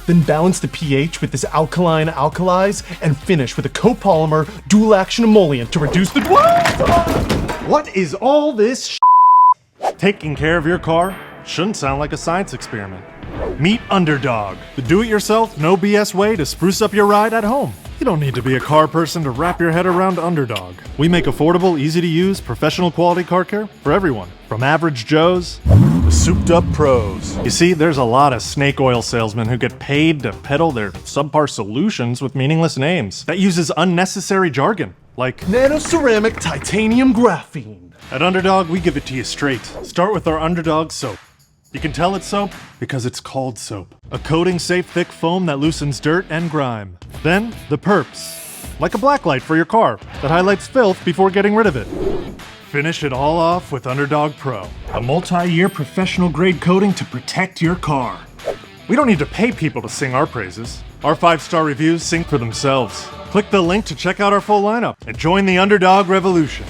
Then balance the pH with this alkaline alkalize and finish with a copolymer dual action emollient to reduce the What is all this Taking care of your car shouldn't sound like a science experiment. Meet Undrdog, the do-it-yourself, no BS way to spruce up your ride at home. You don't need to be a car person to wrap your head around Undrdog. We make affordable, easy-to-use, professional quality car care for everyone, from average Joes to suped-up pros. You see, there's a lot of snake oil salesmen who get paid to peddle their subpar solutions with meaningless names that uses unnecessary jargon, like nanoceramic titanium graphene? At Undrdog, we give it to you straight. Start with our Undrdog Soap. You can tell it's soap because it's called soap. A coating-safe thick foam that loosens dirt and grime. Then, the Purps. Like a blacklight for your car that highlights filth before getting rid of it. Finish it all off with Undrdog Pro. A multi-year professional-grade coating to protect your car. We don't need to pay people to sing our praises. Our 5-star reviews sing for themselves. Click the link to check out our full lineup and join the Undrdog revolution.